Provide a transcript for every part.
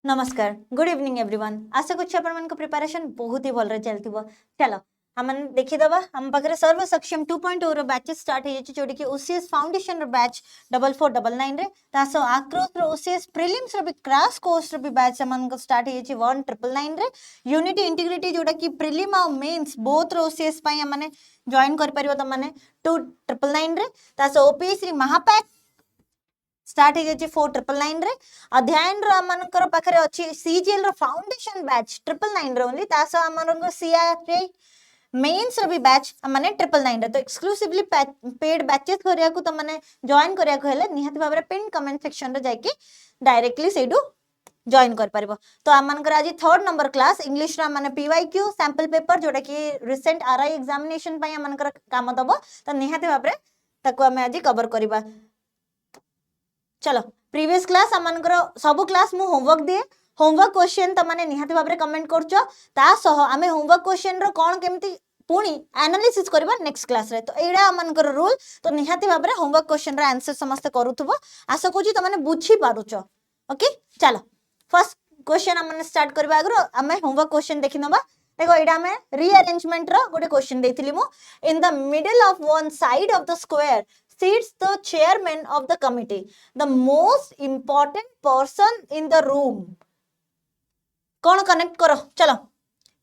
नमस्कार good evening everyone आशा करछि अपन मन को प्रिपरेशन बहुत ही भल रे चलथिबो चलो हमन देखि दबा हम पाखरे सर्व सक्षम 2.0 रो बैच स्टार्ट हे जोडी कि ओसीएस फाउंडेशन रो बैच 4499 रे तासो आक्रोस रो ओसीएस प्रीलिम्स रो भी क्रैश कोर्स रो भी बैच हमन को स्टार्ट हे 1999 रे यूनिटी इंटीग्रिटी जोडा कि प्रीलिम आ मेंस बोथ रो ओसीएस पई हमने जॉइन कर परिबो त माने 2999 रे तासो ओपीएस री महापैक स्टार्ट हो 4999 रे अध्ययन रो मनकर पाखरे अछि सीजीएल रो फाउंडेशन बैच 999 रे ओनली तासो हमन सीआरए मेंस रो भी बैच माने 999 रे तो एक्सक्लूसिवली पेड बैचेस करिया को त माने जॉइन करिया को हेले निहात भाबरे पिन कमेंट सेक्शन रे जाके डायरेक्टली सेडू जॉइन कर परिबो तो हमनकर आज थर्ड नंबर क्लास इंग्लिश रा माने पीवाईक्यू सैंपल पेपर जोडा कि रिसेंट आरआई एग्जामिनेशन पई हमनकर काम दबो तो निहात भाबरे ताको हम आज कवर करबा चलो प्रीवियस क्लास हमनकर सब क्लास मु होमवर्क दिए होमवर्क क्वेश्चन त माने निहाती भाबरे कमेंट करछो ता सह आमे होमवर्क क्वेश्चन रो कोन केमती पुणी एनालिसिस करबा नेक्स्ट क्लास रे तो एडा हमनकर रूल तो निहाती भाबरे होमवर्क क्वेश्चन रा आंसर समस्त करूथबो आशा कोची त माने बुझी पारुछो ओके चलो फर्स्ट क्वेश्चन हमन स्टार्ट करबा अगर आमे होमवर्क क्वेश्चन देखि नबा देखो एडा में रीअरेंजमेंट रो गोटे क्वेश्चन देथिली मु इन the middle of one side of the square sits the chairman of the committee, the most important person in the room. कौन कनेक्ट करो चलो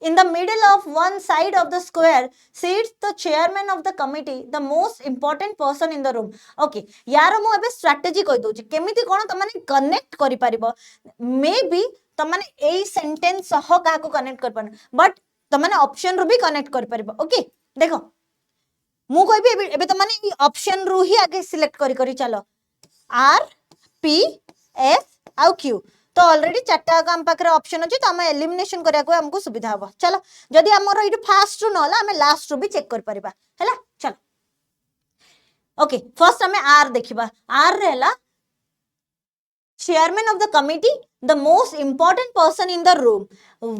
in the middle of one side of the square sits the chairman of the committee, the most important person in the room. Okay यार मु एबे strategy कहि दोछि केमिति कोन त माने कनेक्ट करि परिबो मे बी त माने एई सेंटेंस सह का को कनेक्ट कर पन बट त माने ऑप्शन रो भी कनेक्ट कर परिबो ओके देखो मु कहबी एबे त माने ऑप्शन रु ही आगे सिलेक्ट करी चलो आर पी एस आउ क्यू तो ऑलरेडी चारटा काम पाखरे ऑप्शन अछि तो हम एलिमिनेशन करिया को हमको सुविधा हो चलो जदी हमर इटु फास्ट रु नला हम लास्ट रु भी चेक कर परिबा हैला चलो ओके फर्स्ट हमें आर देखिबा आर रेला chairman of the committee the most important person in the room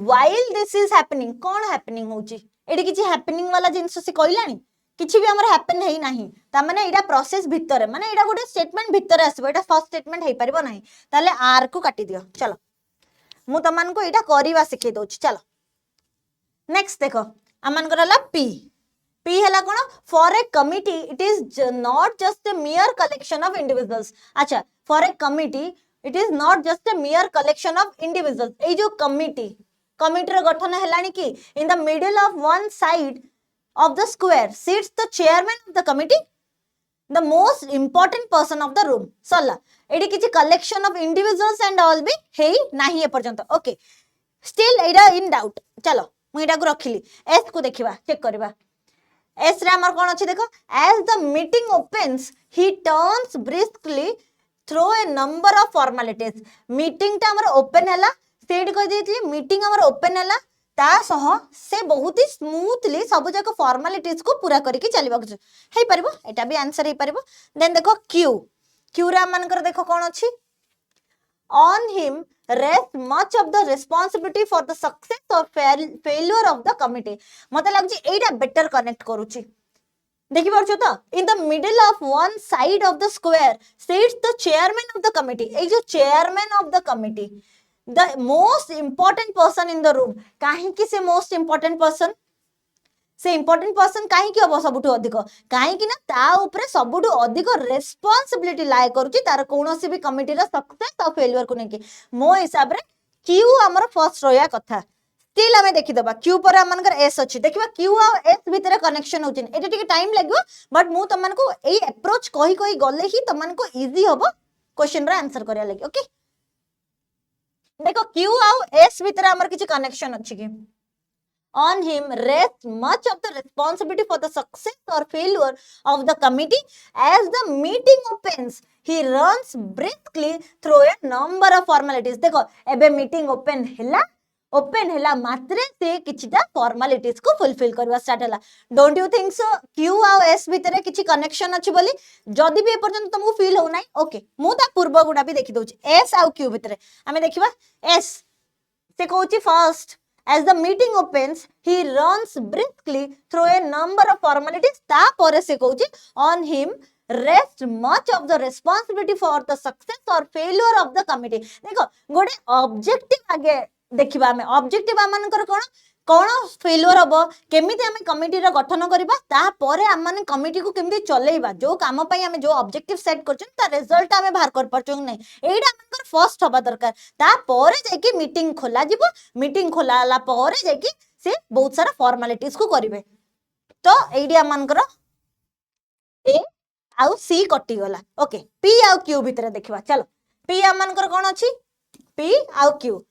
while this is happening कौन happening होची एडी किछि हैपनिंग वाला जिंस से कहलानी किछि भी हमर हैपन हेई नाही ता माने एडा प्रोसेस भितर माने एडा गोटे स्टेटमेंट भितर आसबो एडा फर्स्ट स्टेटमेंट हेई परबो नाही ताले आर को काटी दियो चलो मु तमन को एडा करिवा सिखे दोछि चलो नेक्स्ट देखो अमन करला पी पी हला कोन for a committee it is not just a mere collection of individuals अच्छा for a committee it is not just a mere collection of individuals ए जो कमिटी रो गठन हेलानी कि in the middle of one side of the square sits the chairman of the committee, the most important person of the room. Sala एडी किछि collection of individuals and all भी हेई नाही ए पर्यंत ओके स्टिल एडा इन डाउट चलो मु एडा को रखिली एस को देखिबा चेक करबा एस रे हमर कोन अछि देखो as the meeting opens he turns briskly through a number of formalities meeting ता हमर ओपन हला सेड कर देतली मीटिंग हमर ओपन हला ता सह से बहुत ही स्मूथली सब जक फॉर्मालिटीज को पूरा करके चलबा हे परबो एटा भी आंसर हे परबो देन देखो क्यू क्यू रा मानकर देखो कोन अछि on him rests much of the responsibility for the success or failure of the committee मते लागछि एटा बेटर कनेक्ट करूछि देखि परछो तो in the middle of one side of the square sits the chairman of the committee ए जो chairman of the committee the most important person in the room काहे कि से most important person से important person काहे कि अब सबुठो अधिक काहे कि ना ता ऊपर सबुठो अधिक रिस्पांसिबिलिटी लाय करूची तार कोनोसी भी कमिटी रा सक्सेस और फेलियर को नेकी मो हिसाब रे क्यू हमर फर्स्ट रोया कथा स्टिल हमें देखि दबा क्यू पर हमनकर एस अछि देखिबा क्यू आ एस भीतर कनेक्शन होचिन एटा टिके टाइम लागो बट मु तमन को एई अप्रोच कहि गले ही तमन को इजी होबो क्वेश्चन रा आंसर करिया लागि ओके देखो क्यू आउ एस भीतर हमर किछि कनेक्शन अछि कि on him rests much of the responsibility for the success or failure of the committee as the meeting opens he runs briskly through a number of formalities देखो एबे meeting open हेला मात्रे से किछिटा फॉर्मालिटीज को fulfil करबा start हला don't you think so क्यू आ एस भीतर किछि कनेक्शन अछि बोली जदी भी ए पर्यंत तुमको फील हो नाही ओके मु ता पूर्व गुडा भी देखि दोछि एस आ क्यू भीतर हमें देखिबा एस से कहूछि first as the meeting opens he runs briskly through a number of formalities ta pore se कहूछि on him rest much of the responsibility for the success or failure of the committee. देखो गोटे objective आगे देखिबा हमें objective Amonkar कौन failure हम केमी आम committee गठन करवा तापर आम मैंने कमिटी को केमी चलेबा जो काम जो ऑब्जेक्टिव सेट कर रिजल्ट आम बाहर कर पार्छ नहीं यहाँ फर्स्ट हवा दरकार तापर जाकि मीटिंग खोल मीटिंग खोला पर जाकि से बहुत सारा फॉर्मालिटीज को करेंगे तो ये आमर ए आउ सी कटिगला ओके पी आउ क्यू भितर देखा चलो पी आमर कौन अच्छी पी आउ Q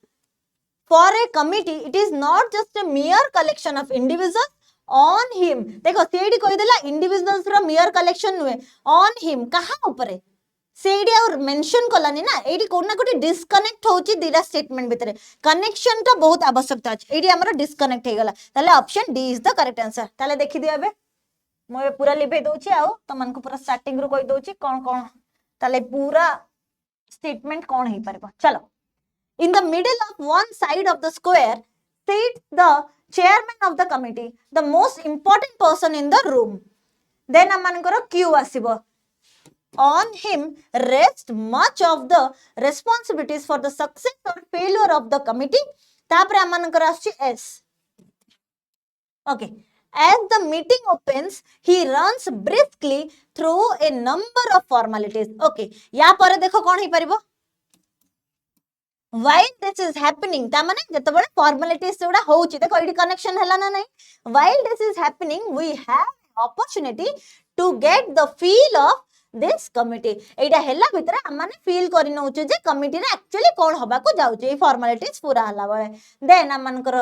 For a committee, it is not just a mere collection of individuals on him. देखो सेडी कोई देला individuals row mere collection नुए on him कहाँ ऊपरे सेडी और मेंशन कलानी ना एडी कोना कोटी डिस्कनेक्ट होची दिरा स्टेटमेंट भितरे कनेक्शन तो बहुत आवश्यकता अछि एडी हमर डिस्कनेक्ट हे गला ताले option D is the correct answer ताले देखि दियो एबे म पूरा लिखै दोछि आउ तमन को पूरा स्टार्टिंग रो कहि दोछि कोन कोन ताले पूरा स्टेटमेंट कोन हे परबो चलो In the middle of one side of the square sits the chairman of the committee, the most important person in the room. Then amankara Q asibo. On him rests much of the responsibilities for the success or failure of the committee. Tapre amankara aschi S. Okay. As the meeting opens, he runs briskly through a number of formalities. Okay. या पर देखो कौन ही परिबो while this is happening ता माने जते बडे formalities सेडा होउची देखो एडी कनेक्शन हला ना नहीं while this is happening we have opportunity to get the feel of this committee एडा हला भितर हम माने फील करि नउचे जे कमिटी रे एक्चुअली कोन होबा को जाउचे ए फॉर्मालिटीज पूरा हला बळे देन हमन कर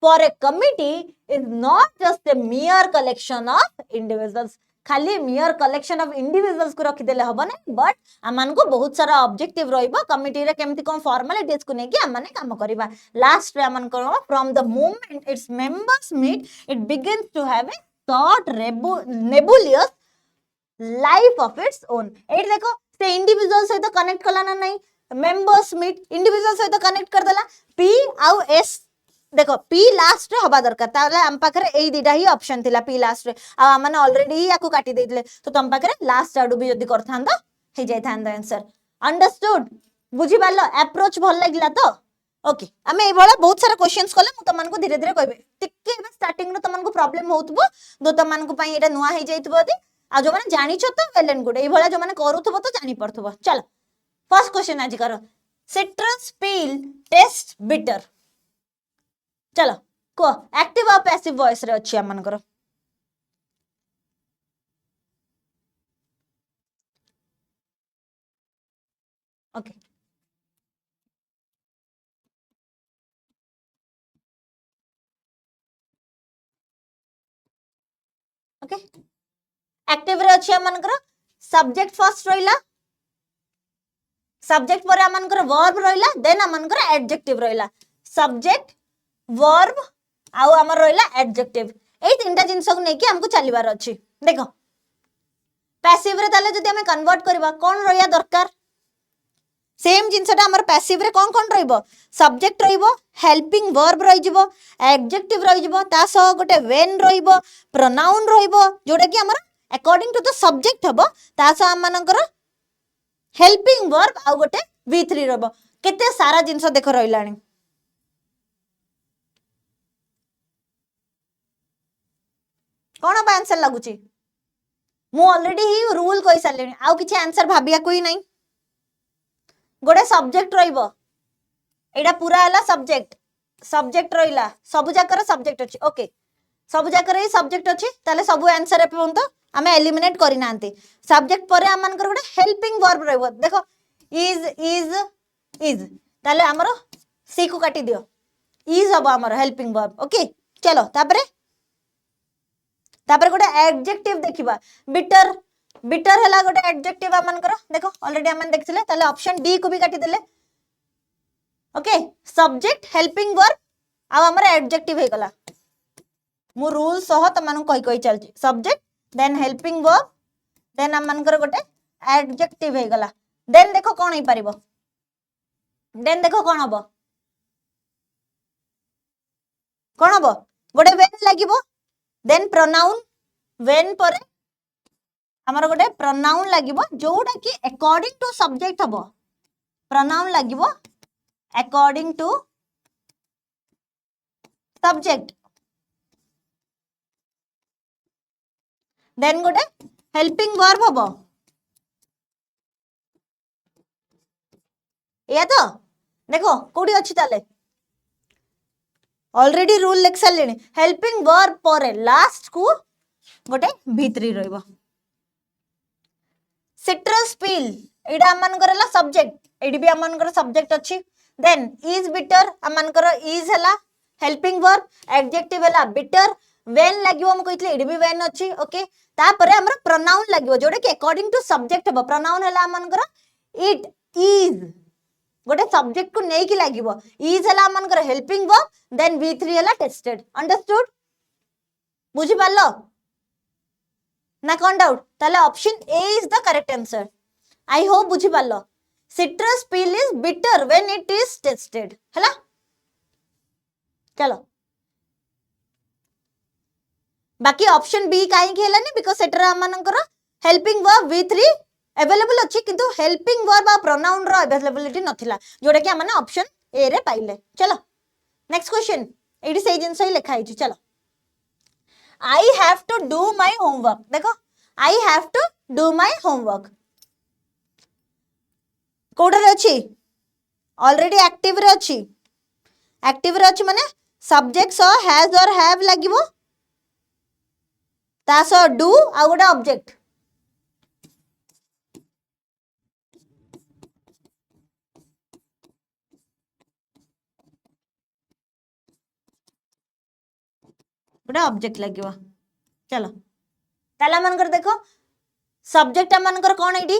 for a committee is not just a mere collection of individuals खाली मियर कलेक्शन ऑफ इंडिविजुअल्स को रखी देले हबो नै बट आमान को बहुत सारा ऑब्जेक्टिव रहइबो कमिटी रे केमति कोन फॉर्मालिटीज को नेकी आमाने काम करबा लास्ट रे आमान को from the moment its members meet it begins to have a thought nebulous life of its own at देखो से इंडिविजुअल सहित कनेक्ट कला ना नहीं मेंबर्स मीट इंडिविजुअल सहित कनेक्ट कर देला पी आउ एस देखो पी लास्ट रे हबा दरकार ताले हम पाखरे एई दिडा ही ऑप्शन थिला पी लास्ट रे आ माने ऑलरेडी ही याकू काटी देइतले तो तम पाखरे लास्ट आडू भी जदी करथांदा हे जाय थांदा आंसर अंडरस्टूड बुझी पालो अप्रोच भल लागला तो ओके हमें ए बळा बहुत सारा क्वेश्चंस कले मु तमन को धीरे धीरे कहबे टिके स्टार्टिंग रो तमन को प्रॉब्लम होतबो दो तमन को पई एटा नुवा हे जाइतबो दि आ जो माने जानिछो तो वेल एंड गुड ए बळा जो माने करूथबो तो जानि पड़थबो चलो फर्स्ट क्वेश्चन आज करो सिट्रस पील टेस्ट बिटर चलो को एक्टिव और पैसिव वॉइस रे अछि हमन करो ओके ओके एक्टिव रे अछि हमन करो सब्जेक्ट फर्स्ट रहिला सब्जेक्ट पर हमन करो वर्ब रहिला देन हमन करो एडजेक्टिव रहिला सब्जेक्ट वर्ब आउ हमर रहिला एडजेक्टिव ए तीनटा जिंस को नेकी हमको चलीबार अछि देखो पैसिव रे ताले जदी हमें कन्वर्ट करबा कोन रहिया दरकार सेम जिंसटा हमर पैसिव रे कोन रहइबो सब्जेक्ट रहइबो हेल्पिंग वर्ब रहि जिवो एडजेक्टिव रहि जिवो ता सह गोटे व्हेन रहइबो प्रोनाउन रहइबो जोडा कि हमर अकॉर्डिंग टू द सब्जेक्ट हबो ता सह हमनकर हेल्पिंग वर्ब आ गोटे v3 रहबो केते सारा जिंस देखो रहिलानी कौन अब आंसर लगुची मु ऑलरेडी ही रूल कहि सालेनी आउ किछि आंसर भाबिया कोई नहीं गोटे सब्जेक्ट रहिबो एडा पूरा हला सब्जेक्ट सब्जेक्ट रहिला सब जाकर सब्जेक्ट अछि ओके सब जाकर ही सब्जेक्ट अछि ताले सब आंसर ए पहुंत हमें एलिमिनेट करि नांती सब्जेक्ट परे हमन कर गोटे हेल्पिंग वर्ब रहइबो देखो इज ताले हमरो सी को काटी दियो इज हबो हमरो हेल्पिंग वर्ब ओके चलो तापर गोटे एडजेक्टिव देखिबा बिटर बिटर हला गोटे एडजेक्टिव हमन करो देखो ऑलरेडी हमन देखथिले ताले ऑप्शन डी को भी काटी देले ओके सब्जेक्ट हेल्पिंग वर्ब आ हमर एडजेक्टिव हे गला मु रूल सह तमन कहि चलची subject then helping verb then हमन कर गोटे एडजेक्टिव हे गला देन देखो कोन हे परिबो देन देखो कोन हबो गोटे व्हेन लागिबो देन प्रोनाउन व्हेन पर हमर गोटे प्रोनाउन लागिवो जोटा कि अकॉर्डिंग टू सब्जेक्ट हबो प्रोनाउन लागिवो अकॉर्डिंग टू सब्जेक्ट देन गोटे हेल्पिंग वर्ब हबो या तो देखो कोडी अछि ताले ऑलरेडी रूल लिख सारे हेल्पिंग वर्ब पर लास्ट को गोटे भित्री रहइबो सिट्रस पील एडा अमनकर हला सब्जेक्ट एडी भी अमनकर सब्जेक्ट अछि देन इज बिटर अमनकर इज हला हेल्पिंग वर्ब एडजेक्टिव हला बिटर व्हेन लागिवो हम कहितले एडी भी व्हेन अछि ओके तापरे हमर प्रोनाउन लागिवो जोडे कि अकॉर्डिंग टू सब्जेक्ट हबो प्रोनाउन हला अमनकर इट इज गोटे सब्जेक्ट को नहीं कि लागिवो इज हला अमनकर हेल्पिंग वर्ब देन v3 हला टेस्टेड अंडरस्टूड बुझी पालो ना कौन डाउट ताले option A is the correct answer I hope बुझी पालो citrus peel is bitter when it is tasted हला चलो बाकी ऑप्शन बी काहे कि हलानी बिकॉज़ सेटरा हमनकर हेल्पिंग वर्ब v3 अवेलेबल अछि किंतु हेल्पिंग वर्ब आ प्रोनाउन रो अवेलेबिलिटी नथिला जोडा कि हमने ऑप्शन ए रे पाइले चलो नेक्स्ट क्वेश्चन एडी सही जिंस ही लिखा है चलो I have to do my homework देखो I have to do my homework coder अछि ऑलरेडी एक्टिव रे अछि माने subject so has or have लागिवो ता सो डू आ गोटे ऑब्जेक्ट गोटे ऑब्जेक्ट लागिवो चलो ताला मनकर देखो सब्जेक्ट मनकर कोन एडी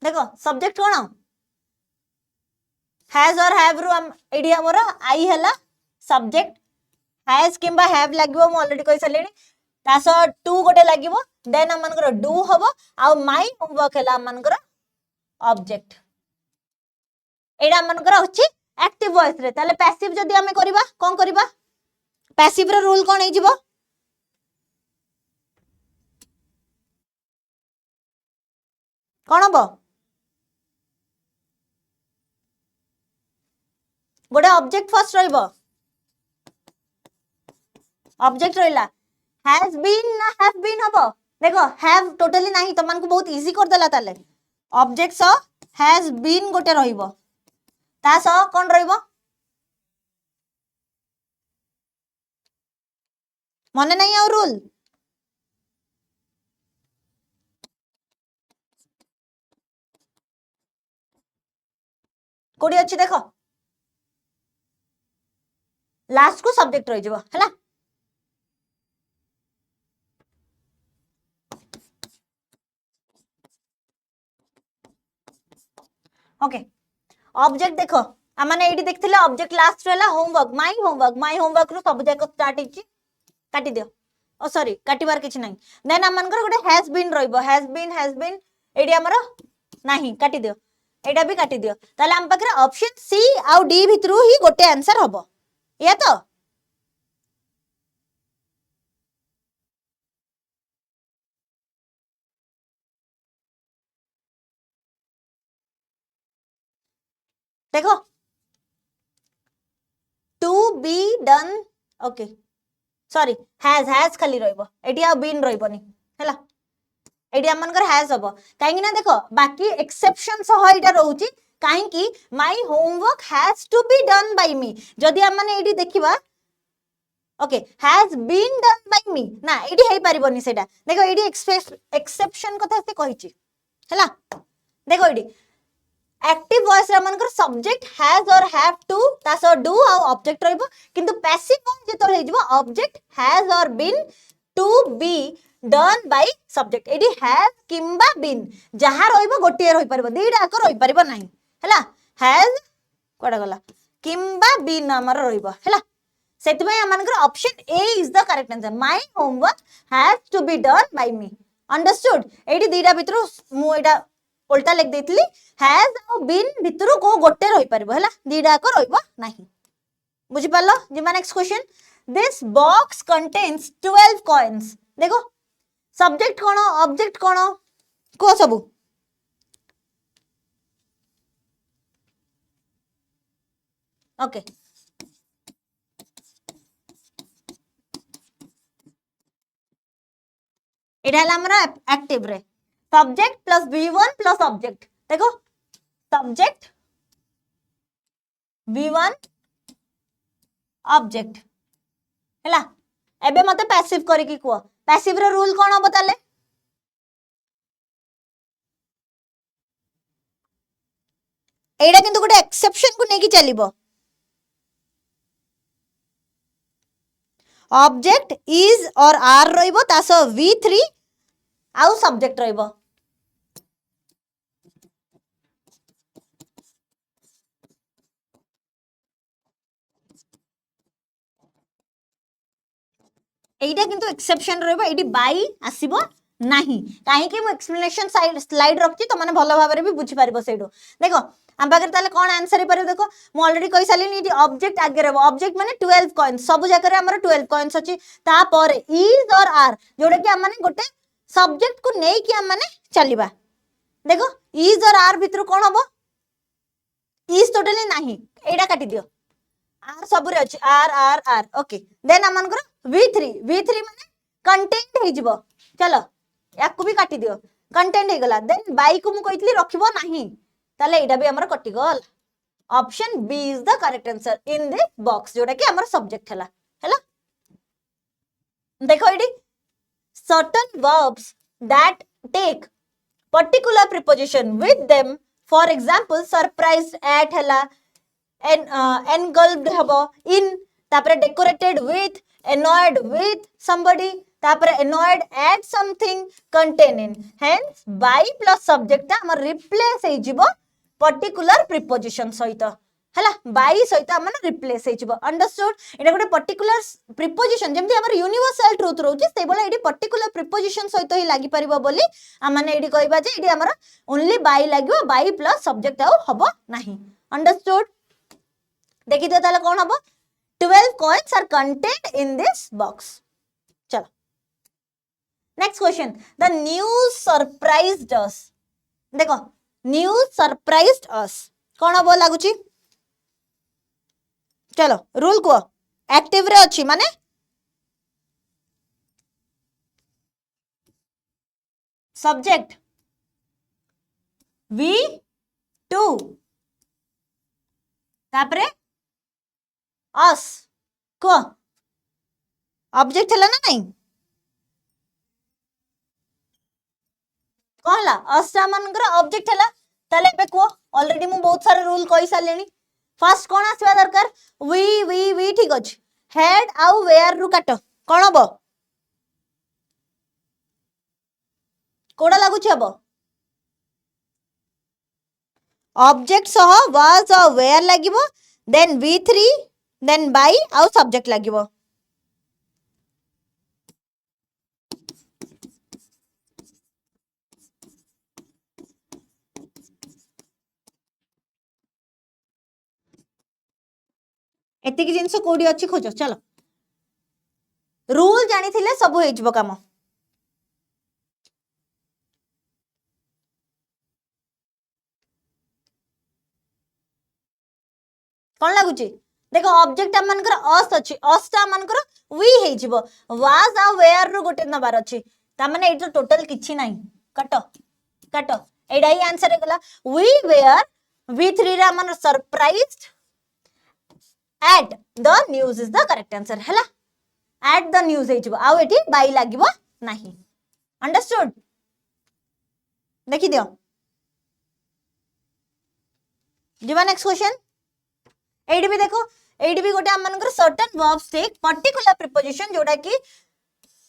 देखो सब्जेक्ट कोन हैज और हैव रु एडी हमर आई हला सब्जेक्ट हैज किंबा हैव लागिवो म ऑलरेडी कहि सलेनी तासो टू गोटे लागिवो देन मनकर डू हबो आ माय होमवर्क हला मनकर ऑब्जेक्ट एडा मनकर अछि एक्टिव वॉइस रे ताले पैसिव जदी हमें करबा कोन करबा पैसिव रे रूल कोन हे जिवो कोन हबो गोटे ऑब्जेक्ट फर्स्ट रहइबो ऑब्जेक्ट रहिला हैज बीन ना हैव बीन हबो देखो हैव टोटली नाही त मन को बहुत इजी कर देला ताले ऑब्जेक्ट सो हैज बीन गोटे रहइबो ता सो कोन रहइबो मने नहीं आ रूल कोडी अछि देखो लास्ट को सब्जेक्ट रहि जबो हला ओके ऑब्जेक्ट देखो आमाने एडी देखथिले ऑब्जेक्ट लास्ट रहला माय होमवर्क रो सब जाक स्टार्ट हिची काटी दियो ओ सॉरी काटिबार किछ नाही देन आमनकर गोटे हैज बीन रहइबो हैज बीन एडी हमर नाही काटी दियो एडा भी काटी दियो ताले हम पकरे ऑप्शन सी आउ डी भितरु ही गोटे आंसर हबो या तो देखो to be done okay sorry हैज खाली रहइबो एडी आ बीन रहइबोनी हला एडी हमनकर हैज हबो काहे ना देखो बाकी एक्सेप्शन सह एटा रहउची काहे कि my homework has to be done by me जदी हमने एडी देखिबा okay has been done by me ना एडी हेई परिबोनी सेटा देखो एडी एक्सेप्शन कथा से कहिची हला देखो एडी एक्टिव वॉइस रे मनकर subject has or have to तासो डू आ ऑब्जेक्ट रहइबो किंतु पैसिव वॉइस जेतो रहइबो object has or been to be done by subject एडी हैज किंबा बीन जहा रहइबो गोटिए रहि परबो दीडा को रहि परबो नाही हला हैज कोडा गला किंबा बीन हमर रहइबो हला सेति में हमनकर option A is the correct answer my homework has to be done by me understood एडी दीडा भितरु मु एडा उल्टा लिख देतली हैज और बीन भितरु को गोटे रहि परबो हला दीडा को रहइबो नाही बुझि पालो जिमा next question this box contains 12 coins देखो सब्जेक्ट कौन ऑब्जेक्ट कौन को सब ओके एटा हला हमरा एक्टिव रे subject plus v1 plus object देखो सब्जेक्ट v1 ऑब्जेक्ट हैला एबे मते पैसिव करिकी कुआ पैसिव रो रूल कोन हो ताले एटा किंतु गोटे एक्सेप्शन को नेकी चलिबो ऑब्जेक्ट इज और आर रहिबो तासो v3 आउ सब्जेक्ट रहिबो एटा किंतु एक्सेप्शन रहिबो एडी बाई आसीबो नाही काहे कि मु एक्सप्लेनेशन स्लाइड रखछि तो माने भलो भाबरे भी बुझी पारिबो सेडो देखो हम पाकर ताले कोन आंसर हे पारे देखो मु ऑलरेडी कहि सालिनी इटी ऑब्जेक्ट आगे रहबो ऑब्जेक्ट माने 12 कॉइन्स सब जगह रे हमर 12 कॉइन्स अछि ता पर इज और आर जोडे कि हम माने गोटे सब्जेक्ट को नै कि हम माने चलिबा देखो इज और आर भितर कोन हबो इज टोटली नाही एटा काटी दियो आर सबरे अछि आर आर आर ओके देन हमन कर v3 माने कंटेंट हे जिवो चलो याकू भी काटी दियो कंटेंट हे गला देन बाई को मु कहितली रखिबो नाही ताले एटा भी हमर कटि गल option B is the correct answer in this box जोटा कि हमर सब्जेक्ट हैला देखो एडी certain verbs that take particular preposition with them for example surprised at hela engulfed habo in tapare decorated with annoyed with somebody tapare annoyed at something containing hence by plus subject ta amar replace he jibo particular preposition सहित हैला by सहित हम replace हे जिवो understood एटा गोटे particular preposition जेमति हमर universal truth रहउची से बोला AD particular preposition सहित ही लागि परिबो बोली हम माने एडी कहबा जे एडी हमर ओनली बाई लागिवो बाई प्लस सब्जेक्ट आउ हबो नाही अंडरस्टूड देखि दियो ताले कोन हबो 12 coins are contained in this box चलो next question the news surprised us देखो न्यूज़ सरप्राइज्ड अस कोन हबो लागुची चलो रूल को एक्टिव रे अच्छी माने सब्जेक्ट v2 तापरे अस को ऑब्जेक्ट हला ना नहीं कहला अस मनकर ऑब्जेक्ट हला ताले पे को ऑलरेडी मु बहुत सारे रूल कहि सालेनी फर्स्ट कोन आसबा दरकार वी ठीक अछि हेड आउ वेयर रु काट कोन हबो कोडा लागु छ हबो ऑब्जेक्ट सह वाज और वेयर लागिवो देन v3 देन बाय आउ सब्जेक्ट लागिवो एति की जिंस कोडी अछि खोज चलो रूल जानी थिले सब होई जबो काम कोन लागुची देखो ऑब्जेक्ट मनकर अस अछि असटा मनकर वी हे जिवो वाज आ वेयर रु गोटे नंबर अछि ता माने एतो टोटल किछि नाही काटो एडा ही आंसर हेगला वी वेयर v3 रे मन surprised at the news is the correct answer हैला at the news हे जिवो आ एठी बाई लागिवो नाही अंडरस्टूड देखि दियो जीवा नेक्स्ट क्वेश्चन एडी भी देखो एडी भी गोटे हमनकर certain verbs take particular preposition जोटा कि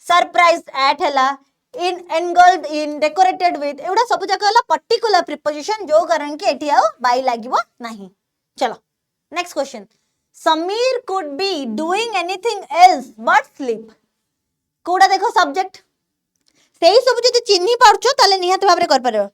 सरप्राइज्ड एट हैला इन एनगल्ड इन डेकोरेटेड विथ एउडा सब जगह हला पर्टिकुलर प्रीपोजिशन जो कारण कि एठी आ बाई लागिवो नाही चलो next question Sameer could be doing anything else but sleep कोडा देखो सब्जेक्ट सेही सब जति चिन्ही पारछो ताले निहात भाबरे कर परबो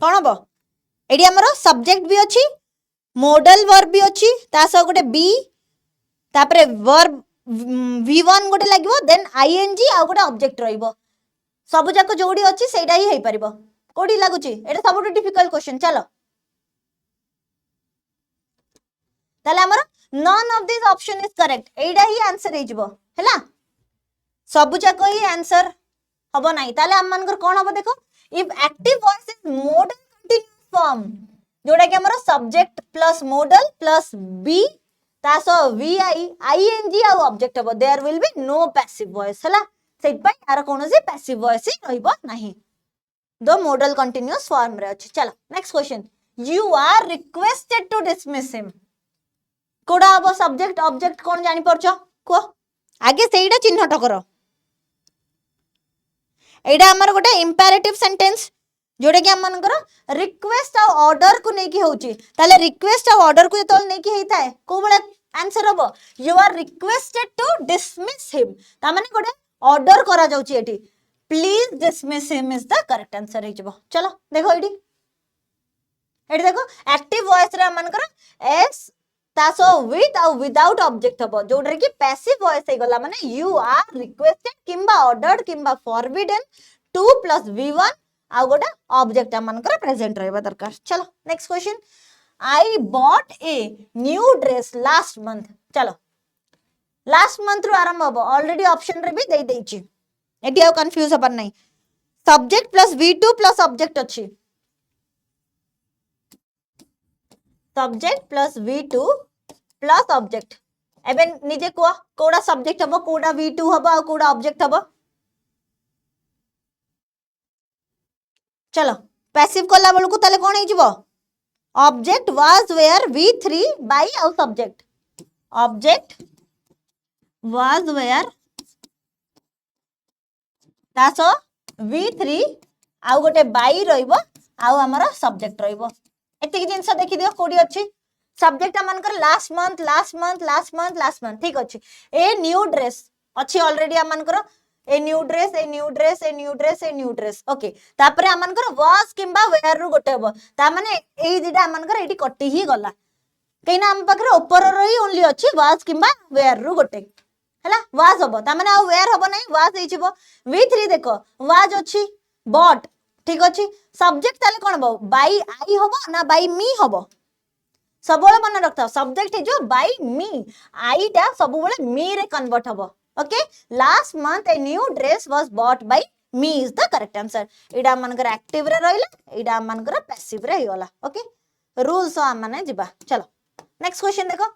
कौन हम एडी हमर सब्जेक्ट भी अच्छी मॉडल वर्ब भी अच्छी ता सह गोटे बी तापरे वर्ब v1 गोटे लागो देन ing आ गोटे ऑब्जेक्ट रहिबो सब जाक जोड़ी अच्छी सेटा ही हेई परिबो कोडी लागुची एटा सबटु डिफिकल्ट क्वेश्चन चलो ताले हमर none of this option is correct एटा ही आंसर हे जिवो हैला सब जाक ही आंसर हबो नाही ताले हम मानकर कोन हबो देखो if active voice is modal continuous form जोड़ा कि हमर subject plus modal plus be तासो वी आई आईएनजी आ ऑब्जेक्ट हबो there will be no passive voice हला सेट पय यार कोनोसी पैसिव वॉइस ही रहइबो नाही दो मॉडल कंटीन्यूअस फॉर्म रे अछि चलो next question you are requested to dismiss him कोडा हबो सब्जेक्ट ऑब्जेक्ट कोन जानि परछो को आगे सेइडा चिन्हट करो एडा हमर गोटे इंपेरेटिव सेंटेंस जोड़े कि हम मनकर रिक्वेस्ट आ ऑर्डर को नेकी होची ताले रिक्वेस्ट आ ऑर्डर को जतल नेकी हेता है को बळे आंसर हबो you are requested to dismiss him ता माने गोटे ऑर्डर करा जाउची एठी please dismiss him is the correct answer हे जबो चलो देखो एठी देखो एक्टिव वॉइस रे हम मनकर एस तासो विथ आ विदाउट ऑब्जेक्ट हबो जोडरे कि पैसिव वॉइस हे गला माने यू आर रिक्वेस्टेड किंबा ऑर्डर्ड किंबा फॉरबिडन 2 + v1 आ गोटे ऑब्जेक्ट मनकर प्रेजेंट रहबा दरकार चलो next question I bought A new dress last month चलो लास्ट मंथ रु आरंभ हबो ऑलरेडी ऑप्शन रे भी दे देछि एटी आ कंफ्यूज हबन नहीं subject plus v2 plus object अछि subject plus v2 plus object एबे निजे को कोडा सब्जेक्ट हबो कोडा v2 हबो आ कोडा ऑब्जेक्ट हबो चलो पैसिव कला बेलू ताले कोन हे जिवो object was were v3 by आउ सब्जेक्ट ऑब्जेक्ट वाज वेयर तासो v3 आउ गोटे बाय रहइबो आउ हमर सब्जेक्ट रहइबो एतिक जिंस देखि दियो कोडी अछि सब्जेक्ट मनकर last month last month last month last month ठीक अछि ए न्यू ड्रेस अछि ऑलरेडी मनकर a new dress a new dress a new dress a new dress okay तापरे हमनकर वाज किंबा वेयर रु गोटे हबो ता माने एई दिटा हमनकर एटी कटि ही गला कहिना हम पकरे ऊपर रही ओनली अछि वाज किंबा वेयर रु गोटे हला वाज हबो ता माने आ वेयर हबो नै वाज हे छिबो v3 देखो वाज अछि बॉट ठीक अछि सब्जेक्ट ताले कोन हबो बाय आई हबो ना बाय मी हबो सबोले मन रखता सब्जेक्ट हे जो बाय मी आई टा सबोले मी रे कन्वर्ट हबो okay last month A new dress was bought by me is the correct answer एडा मनकर एक्टिव रे रहिला एडा मनकर पैसिव रे हिगला ओके रूल्स आ माने जिबा चलो नेक्स्ट क्वेश्चन देखो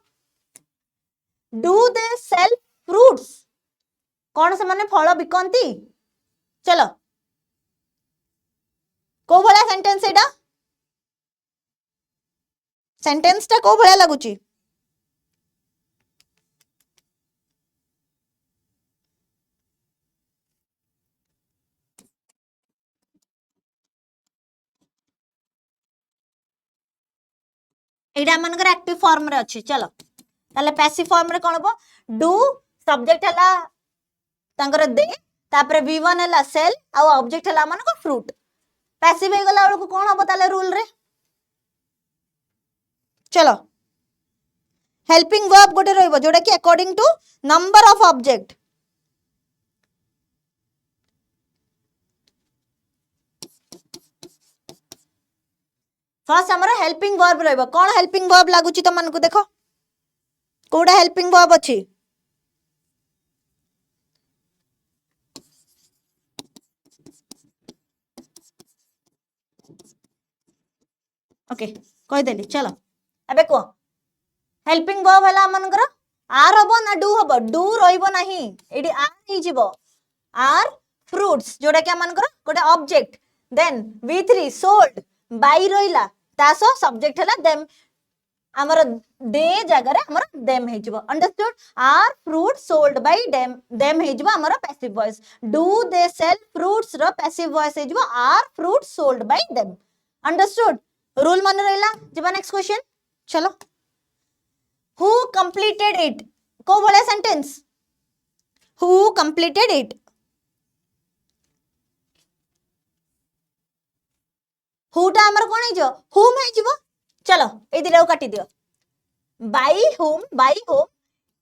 डू दे सेल फ्रूट्स कौन से माने फल बिकंती चलो को भला सेंटेंस एडा सेंटेंस टा को भला लागुची एडा मनकर एक्टिव फॉर्म रे अछि चलो ताले पैसिव फॉर्म रे कोन हबो डू सब्जेक्ट हला तांकर दे तापरे v1 हला सेल आ ऑब्जेक्ट हला मन को फ्रूट पैसिव हे गला को कोन हबो ताले रूल रे चलो हेल्पिंग वर्ब गोटे रहइबो जोडा कि according to number of object first हमर हेल्पिंग वर्ब रहइबो कोन हेल्पिंग वर्ब लागुची त मन को देखो कोडा हेल्पिंग वर्ब अछि ओके कहि देली चलो अबे को हेल्पिंग वर्ब हला मनकर आर हबो ना डू हबो डू रहइबो नाही एडी आर ही जिवो आर फ्रूट्स जोडा कि मनकर गोटे object then v3 sold by रहिला तासो सब्जेक्ट हला देम हमर दे जगह रे हमर देम हे जिवो understood are fruit sold by them हे जिवो हमर passive voice do they sell fruits रो पैसिव वॉइस हे जिवो are fruit sold by them understood rule मन रहिला जिबा नेक्स्ट क्वेश्चन चलो हु कंप्लीटेड इट को बोले सेंटेंस हु कंप्लीटेड इट हुटा हमर कोन हे जो whom हे जीवो चलो ए दिरा काटी दियो by whom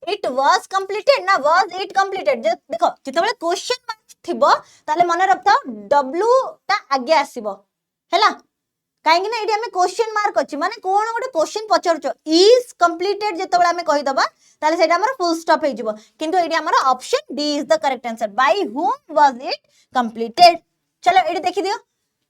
it was completed ना was it completed देखो जेतेबेले क्वेश्चन मार्क थिबो ताले मन रखता w ता आगे आसीबो हैला काहेकि ना एठी हमें क्वेश्चन मार्क अछि माने कोन गोटे क्वेश्चन पचरचो इज कंप्लीटेड जेतेबेले हमें कहि दबा ताले सेटा हमर फुल स्टॉप हे जिवो किंतु एठी हमर option D is the correct answer by whom was it completed चलो एठी देखि दियो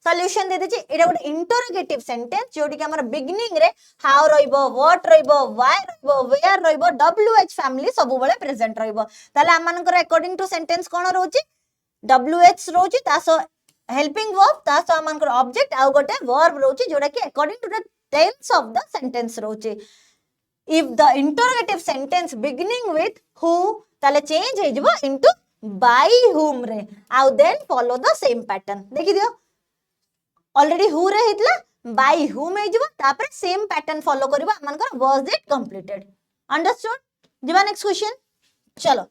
सॉल्यूशन दे देछि एटा गोटे इंटरोगेटिव सेंटेंस जोटी कि हमर बिगिनिंग रे हाउ रहइबो व्हाट रहइबो व्हाई रहइबो वेयर रहइबो wh फैमिली सब बेले प्रेजेंट रहइबो ताले हम मानकर अकॉर्डिंग टू सेंटेंस कोन रहउछि wh रहउछि तासो हेल्पिंग वर्ब तासो हम मानकर ऑब्जेक्ट आ गोटे वर्ब रहउछि जोटा कि according to the tense of the sentence रहउछि if the interrogative sentence beginning with who ताले चेंज हे जिवो इनटू by whom रे आ then follow the same pattern देखि दियो ऑलरेडी हु रे हितला बाय whom हे जिवो तापर सेम पैटर्न फॉलो करबा मनकर वाज इट कंप्लीटेड अंडरस्टूड जिवा नेक्स्ट क्वेश्चन चलो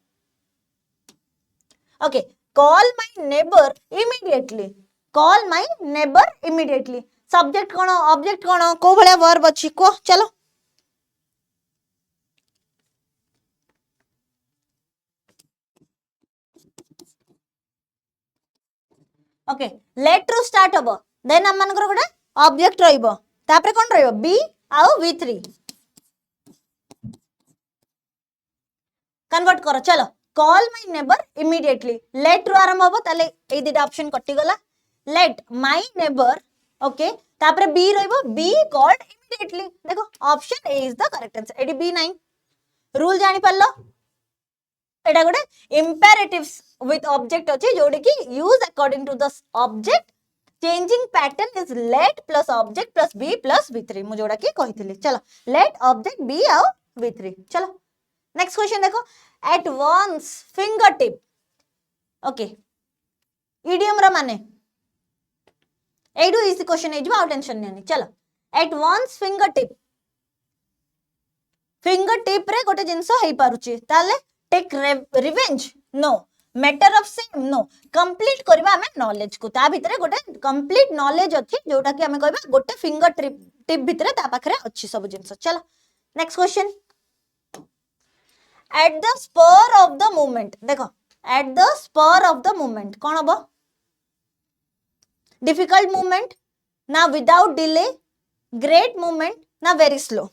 okay call my neighbour immediately call my neighbour immediately subject कोन ऑब्जेक्ट कोन को भले वर्ब अछि को चलो ओके लेट रू स्टार्ट हबो देन हम मानकर गोटे ऑब्जेक्ट रहइबो तापर कोन रहइबो बी आउ v3 कन्वर्ट करो चलो call my neighbour immediately let रू आरंभ हबो ताले ए दिटा ऑप्शन कटि गला लेट माय नेबर ओके तापर बी रहइबो बी कॉल्ड इमीडिएटली देखो option A is the correct answer एडी बी 9 रूल जानि पल्लो एटा गोटे इंपेरेटिव्स with object अछि जोडे कि use according to the object changing pattern is let plus object plus be plus v3 मु जोडा कि कहितली चलो लेट ऑब्जेक्ट बी आउ v3 चलो नेक्स्ट क्वेश्चन देखो at one's fingertip okay idiom रा माने एडू इज क्वेश्चन एजो आउट टेंशन नहीं चलो एट वंस फिंगर टिप रे गोटे जिंसो हेई पारुची ताले take revenge no matter of same no complete करबा हमें नॉलेज को ता भितरे गोटे कंप्लीट नॉलेज अछि जोटा कि हमें कहबा गोटे फिंगर टिप भितरे ता पाखरे अछि सब जिंस चलो next question at the spur of the moment देखो at the spur of the moment कोन हबो डिफिकल्ट मूवमेंट ना विदाउट डिले ग्रेट मूवमेंट ना वेरी स्लो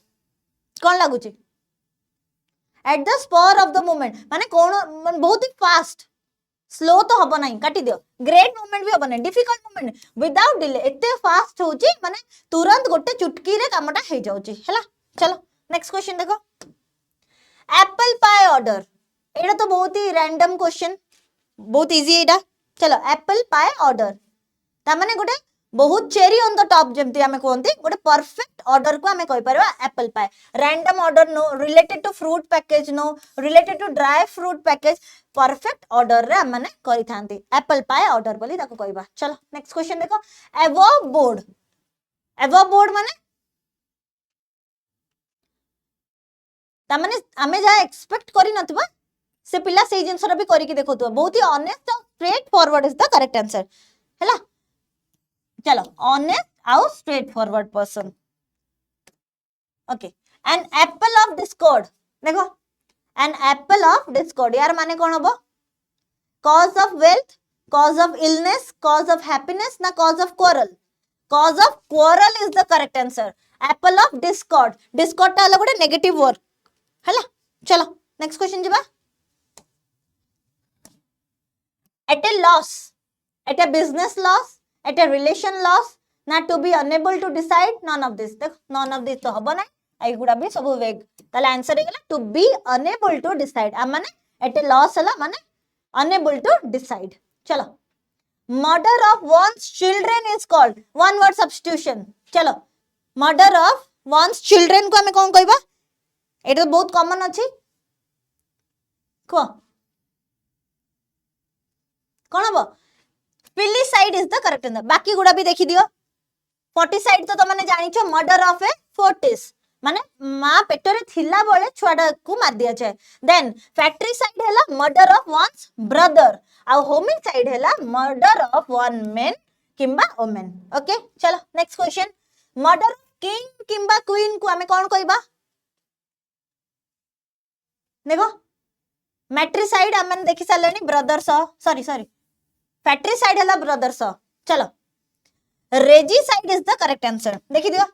कोन लागुची at the spur of the moment माने कोन बहुत ही फास्ट स्लो तो हबो नहीं काटी दियो ग्रेट मूवमेंट भी हबो नहीं डिफिकल्ट मूवमेंट विदाउट डिले एते फास्ट होची माने तुरंत गोटे चुटकी रे कामटा हे जाउची हैला चलो नेक्स्ट क्वेश्चन देखो एप्पल पाई ऑर्डर एटा तो बहुत ही रैंडम क्वेश्चन बहुत इजी एटा चलो एप्पल पाई ऑर्डर ता माने गोटे बहुत चेरी ऑन द टॉप जेमती हमें कोनती गोटे परफेक्ट ऑर्डर को हमें कहि परबा apple pie random order no related to fruit package no related to dry fruit package perfect order रे हम माने करि थांती एप्पल पाई ऑर्डर बोली ताको कहबा चलो नेक्स्ट क्वेश्चन देखो अबव बोर्ड माने ता माने हमें जा एक्सपेक्ट करि नथबा से पिला से जिंसरा भी करि के देखोतो बहुत ही ऑनेस्ट और straightforward is the correct answer हैला चलो ऑनेस्ट आउ straightforward person okay an apple of discord देखो एन एप्पल ऑफ डिस्कॉर्ड यार माने कोन हबो cause of wealth cause of illness cause of happiness ना cause of quarrel is the correct answer apple of discord ता गोटे negative word हैला चलो नेक्स्ट क्वेश्चन जिबा at a loss at a business loss at a relation loss na to be unable to decide none of this तो हबो ना आई गुडा भी सब वेग ताले आंसर हेगला to be unable to decide आ माने at a loss हला माने unable to decide चलो murder of one's children is called one word substitution चलो murder of one's children को हमें कोन कहबा एटा बहुत कॉमन अछि को कोन हबो फिलिसाइड इज द करेक्ट आंसर बाकी गुडा भी देखि दियो फोर्टिसाइड तो तमने जानि छ मर्डर ऑफ ए फोर्टिस माने मां पेटरे थिला बळे छुआडा को मार दिया जाय देन फैक्ट्रीसाइड हैला मर्डर ऑफ वन्स ब्रदर आ होमिसाइड हैला मर्डर ऑफ वन मैन किंबा ओमेन। ओके चलो नेक्स्ट क्वेश्चन मर्डर किंग किंबा क्वीन को आमे कोन कहबा देखो मैट्रिसाइड आमन देखि सालनी ब्रदर सॉरी फैट्रिसाइड हला ब्रदर चलो regicide is the correct answer देखि दियो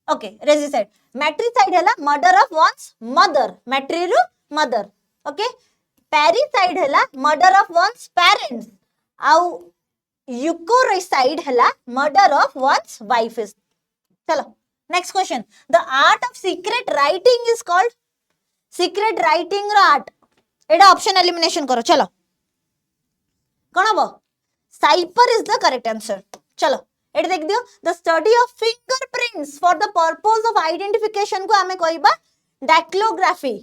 ओके रेजिसाइड मैट्रिसाइड हला मर्डर ऑफ वन्स मदर मैट्रिरु मदर ओके पैरिसाइड हला मर्डर ऑफ वन्स पेरेंट्स आउ यूकोरिसाइड हला murder of one's wife is चलो next question the art of secret writing is called secret writing रो art एडा option elimination करो चलो कौन हम cipher is the correct answer चलो एडा देख दियो the study of fingerprints for the purpose of identification को हमें कहबा dactylography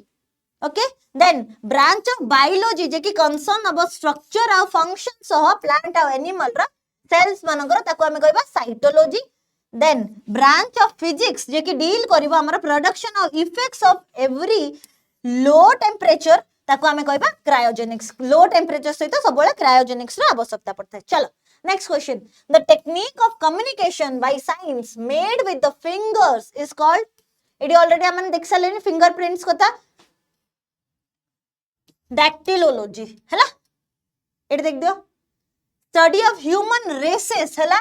okay then branch of biology जे कि कंसर्न अब स्ट्रक्चर आ फंक्शन सह प्लांट आ एनिमल रा सेल्स मानकर ताको हमें कहबा cytology then branch of physics जे कि डील करबा हमर production of effects of very low temperature ताको हमें कहबा क्रायोजेनिक्स लो टेम्परेचर सहित सबले क्रायोजेनिक्स रा आवश्यकता पड़ता है चलो next question the technique of communication by science made with the fingers is called एडी ऑलरेडी हमन देख सलेनी फिंगरप्रिंट्स कथा डैक्टिलोलॉजी हैला एडी देख दियो स्टडी ऑफ ह्यूमन रेसेस हैला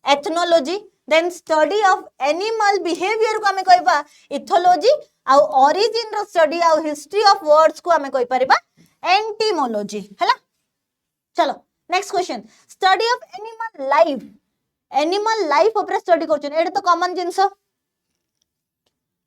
ethnology then study of animal behaviour को हमें कहबा इथोलॉजी आ ओरिजिन रो स्टडी आ हिस्ट्री ऑफ वर्ड्स को हमें कहि परिबा एंटिमोलॉजी हैला चलो next question study of animal life ऊपर स्टडी करछन एडे तो कॉमन जिंस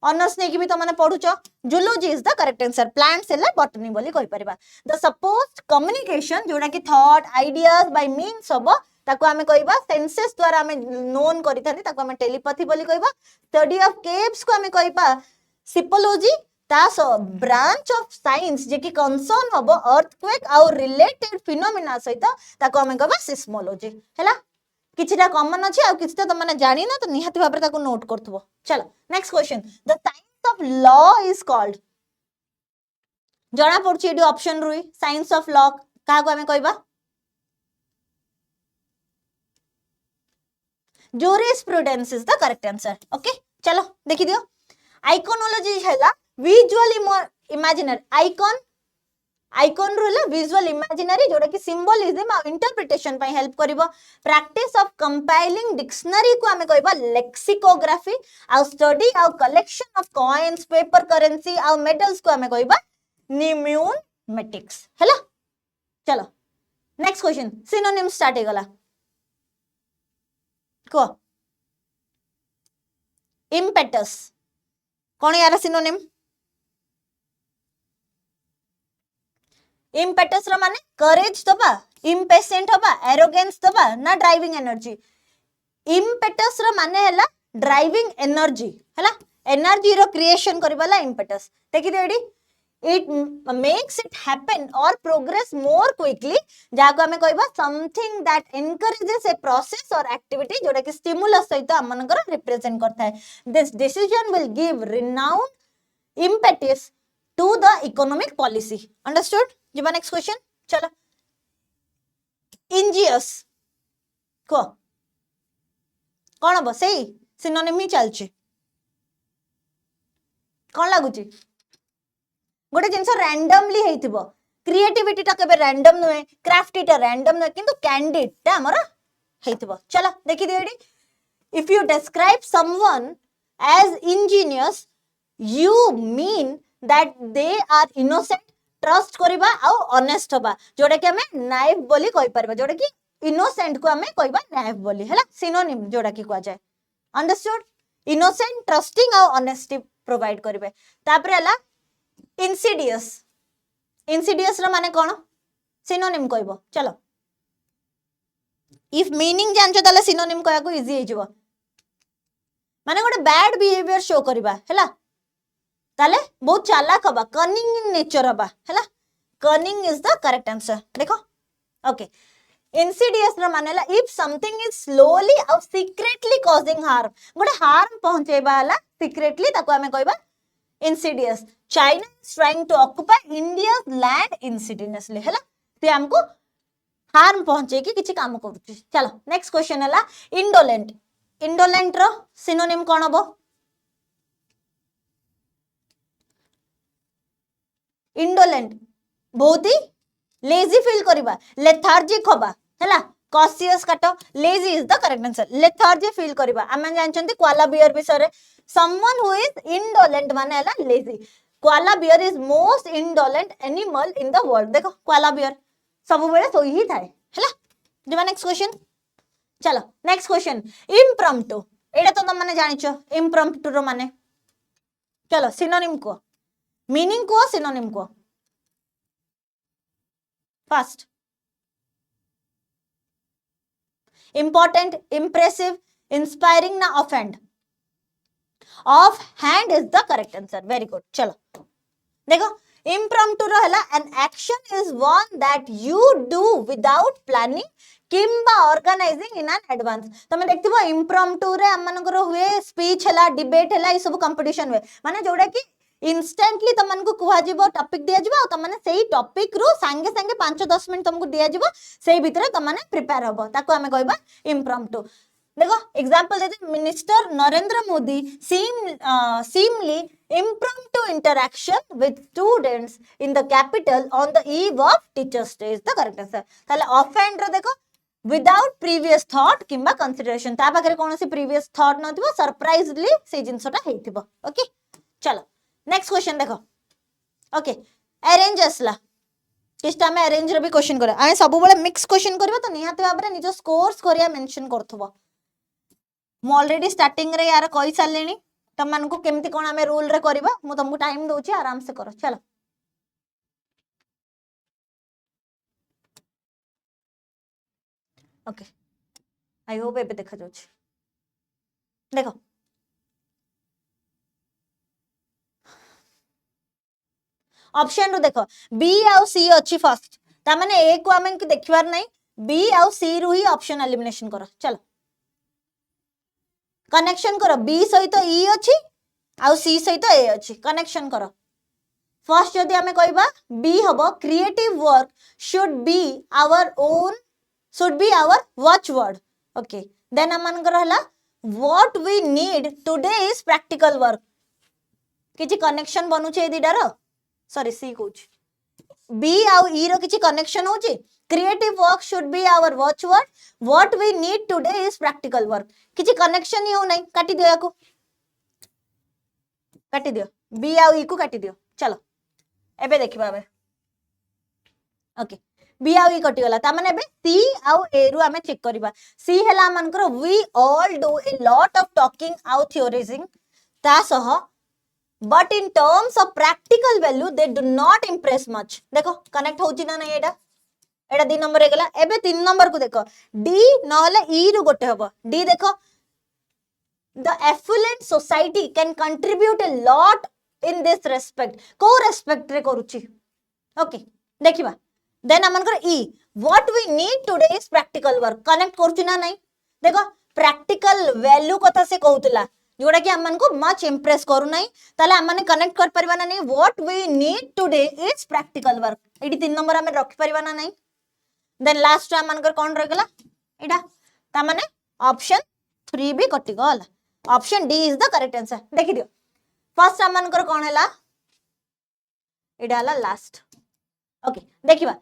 ऑनर्स ने कि भी तो माने पढुचो zoology is the correct answer plants एला बॉटनी बोली कहि परिबा द सपोज्ड कम्युनिकेशन जोडा कि thought ideas bye means of ताको हमें कहबा सेंसेस द्वारा हमें नोन करिथानी ताको हमें टेलीपैथी बोली कहबा स्टडी ऑफ केव्स को हमें कहबा सिपोलॉजी तास ब्रांच ऑफ साइंस जे कि कंसर्न हबो अर्थक्वेक और रिलेटेड फिनोमेना सहित ताको हमें कहबा सिस्मोलॉजी हैला किछटा कॉमन अछि आ किछटा त माने जानि ना तो निहाती भाबरे ताको नोट करथबो चलो next question the science of law is called जणा पड़छि एडी ऑप्शन रुई साइंस ऑफ लॉ का को हमें कहबा jurisprudence is the correct answer okay चलो देखि दियो iconology हैला visual imaginary icon रुले visual imaginary जोड़ा कि symbolism और interpretation पई help करिवो practice of compiling dictionary को हमें कहबा lexicography और study और collection of coins paper currency और medals को हमें कहबा numismatics हैला चलो नेक्स्ट क्वेश्चन सिनोनिम स्टार्ट हे गला को इम्पेटस कौन यार सिनोनिम इम्पेटस रो माने करेज दबा इम्पेशेंट हबा एरोगेंस दबा ना ड्राइविंग एनर्जी इम्पेटस रो माने हला ड्राइविंग एनर्जी हला एनर्जी रो क्रिएशन करबाला इम्पेटस देखि देडी it makes it happen or progress more quickly जाको हमें कहबा something that encourages a process or activity जोटा कि stimulus सहित हमनकर रिप्रेजेंट करता है this decision will give renowned impetus to the economic policy understood जीवा नेक्स्ट क्वेश्चन चलो इंजियस को कौन हम सही सिनोनिम ही चलछि कौन लागुछि गोटे जिनस रैंडमली हेइथिबो क्रिएटिविटी टा केबे रैंडम नुए क्राफ्टी टा रैंडम नुए किंतु कैंडिड टा हमर हेइथिबो चलो देखि दियडी if you describe someone as ingenious you mean that they are innocent trust करबा आ ऑनेस्ट होबा जोडा कि हमें नाइफ बोली कहि परबा जोडा कि इनोसेंट को हमें कहबा नाइफ बोली हैला सिनोनिम जोडा कि कह जाय अंडरस्टूड इनोसेंट ट्रस्टिंग आ ऑनेस्टी प्रोवाइड करबे तापर हला इंसिडियस रो माने कोन सिनोनिम कहबो चलो इफ मीनिंग जानछो ताले सिनोनिम कहया को इजी हेजिवो माने गोटे बैड बिहेवियर शो करबा हैला ताले बहुत चालाक हबा कनिंग इन नेचर हबा हैला cunning is the correct answer देखो ओके इंसिडियस रो मानेला इफ समथिंग इज स्लोली और सीक्रेटली कॉजिंग हार्म गोटे हार्म पहुंचेबा हला सीक्रेटली ताको हमें कहबा insidious China is trying to occupy India's land insidiously हैला ते हमको हार्म पहुंचे कि किछि काम करूची। चलो नेक्स्ट क्वेश्चन हला इंडोलेंट। इंडोलेंट रो सिनोनिम कोन हबो? इंडोलेंट बहुत ही लेजी फील करबा, लेथार्जिक होबा हैला। कॉशियस काटो, lazy is the correct answer. Lethargy feel करबा आमे जानचंती कोआला बियर विषय समवन हु इज इंडोलेंट माने हला lazy. Koala bear is most indolent animal in the world. देखो कोआला बियर सब बेले सोई ही थाए हैला। जेबा नेक्स्ट क्वेश्चन। चलो नेक्स्ट क्वेश्चन इम्प्रम्प्टू। एटा तो तुम माने जानिचो इम्प्रम्प्टू रो माने। चलो सिनोनिम को मीनिंग को सिनोनिम को फर्स्ट। इंपॉर्टेंट, इंप्रेसिव, इंस्पायरिंग ना offend? Offhand is the correct answer. Very good. चलो देखो इम्प्रम्प्टू रो हला an action is one that you do without planning किंबा ऑर्गेनाइजिंग इन एन एडवांस। तमे देखथिबो इम्प्रम्प्टू रे हम मानकर हुए स्पीच हला, डिबेट हला, ई सब कंपटीशन हुए माने जोडा कि इंस्टेंटली तमन को कुहा जीवो, टॉपिक दिया जीवो और तमने सेही टॉपिक रो संगे संगे 5-10 मिनिट तुमको दिया जीवो, सेही भितरे तमने प्रिपेयर होबो, ताको हमें कहबा इम्प्रम्प्टू। देखो एग्जांपल देते minister Narendra Modi seemingly impromptu interaction with students in the capital on the eve of teachers day is the correct answer। ताले offend रो देखो विदाउट प्रीवियस थॉट किंबा कंसिडरेशन, ता पाखरे कोनोसी प्रीवियस थॉट नथिबो, सरप्राइजली से जिंसटा हेतिबो। ओके चलो नेक्स्ट क्वेश्चन देखो। ओके अरेंज असला किस्टा में अरेंज रो भी क्वेश्चन करे आए सब बेले मिक्स क्वेश्चन करबो तो निहाते भाबरे निजो स्कोर्स करिया मेंशन करथबो। मु ऑलरेडी स्टार्टिंग रे यार कहि सारलेनी तम मान को केमती कोन हमें रूल रे करबा, मु तुमको टाइम दोची आराम से करो। चलो ओके आई होप एबे देखा जाउछ। देखो ऑप्शन रो देखो बी आउ सी अछि फर्स्ट, ता माने ए को हमें देखिबार नै, बी आउ सी रु ही ऑप्शन एलिमिनेशन करो। चलो कनेक्शन करो, बी सहित ई अछि आउ सी सहित ए अछि, कनेक्शन करो। फर्स्ट जदि हमें कहबा बी हबो creative work should be our own, should be our watchword. Okay then हम मान हला what we need today is practical work. किछि कनेक्शन बनुचे ए दिडार, सॉरी सी कोच बी आउ ई रो किछि कनेक्शन होची। Creative work should be our watchword, what we need today is practical work, किछि कनेक्शन ही हो नै, काटी दियो याको, काटी दियो बी आउ ई को काटी दियो। चलो एबे देखिबा बे ओके बी आउ ई कटि गला, ता माने एबे सी आउ ए रु हमें चेक करबा। सी हला मानकर we all do a lot of talking आउ थियोरिजिंग, ता सह but in terms of practical value they do not impress much. देखो कनेक्ट होची ना नै एटा, एटा 2 नंबर हे गला। एबे 3 नंबर को देखो डी नहले ई रु गोटे हबो। डी देखो the affluent society can contribute a lot in this respect, को रेस्पेक्ट रे करूची। ओके देखिबा देन हमनकर ई what we need today is practical work, connect करछु ना नै। देखो प्रैक्टिकल वैल्यू कथा से कहउतला जोड़ा कि हमन को मच इंप्रेस करू नै, ताले हमने कनेक्ट कर परबा ना नै what we need today is practical work, एडी 3 नंबर हमें रख परबा ना नै। देन लास्ट हमनकर कोन रह गला एडा, ता माने ऑप्शन 3 भी कटि गला, option D is the correct answer. देखि दियो फर्स्ट हमनकर कोन हला एडा हला लास्ट। ओके देखिबा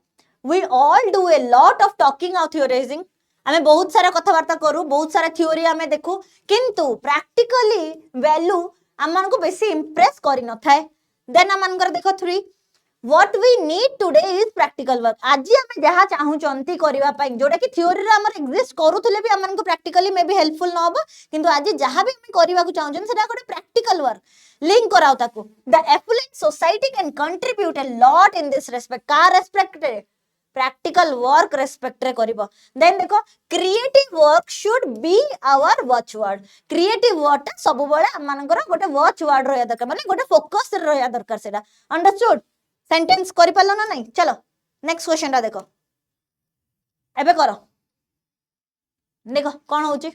we all do a lot of talking आउ थियोराइजिंग, हमें बहुत सारा कथबार्ता करू, बहुत सारा थ्योरी हमें देखू, किंतु प्रैक्टिकली वैल्यू हमन को बेसी इंप्रेस करि न थाए। देन हमन कर देखो 3 what we need today is practical work, आज हमें जहा चाहू चंती करबा पई जोटा कि थ्योरी रे हमर एग्जिस्ट करूथले भी हमन को प्रैक्टिकली मे भी हेल्पफुल न होबो, किंतु आज जहा भी हम करबा को चाहू छन सेटा गोटे प्रैक्टिकल वर्क लिंक कराओ ताको। The affluent society can contribute a lot in this respect, का रेस्पेक्ट रे प्रैक्टिकल वर्क रेस्पेक्ट रे करिवो। देन देखो creative work should be our watchword, creative work सब बेले हमनकर गोटे वॉचवर्ड रहया दरकार, माने गोटे फोकस रहया दरकार, सेटा अंडरस्टूड। सेंटेंस करि पालो ना नहीं। चलो नेक्स्ट क्वेश्चन रा देखो एबे करो, देखो कोन होची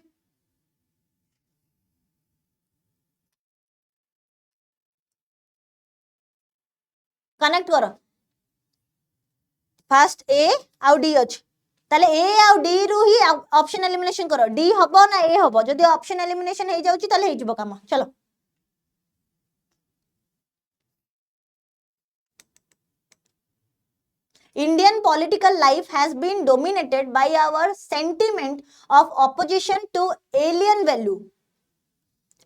कनेक्ट करो। फर्स्ट ए आउ डी अछि, ताले ए आउ डी रु ही ऑप्शन एलिमिनेशन करो डी हबो ना ए हबो जदि ऑप्शन एलिमिनेशन हे जाउची ताले हे जिवो काम चलो Indian political life has been dominated by our sentiment of opposition to alien value.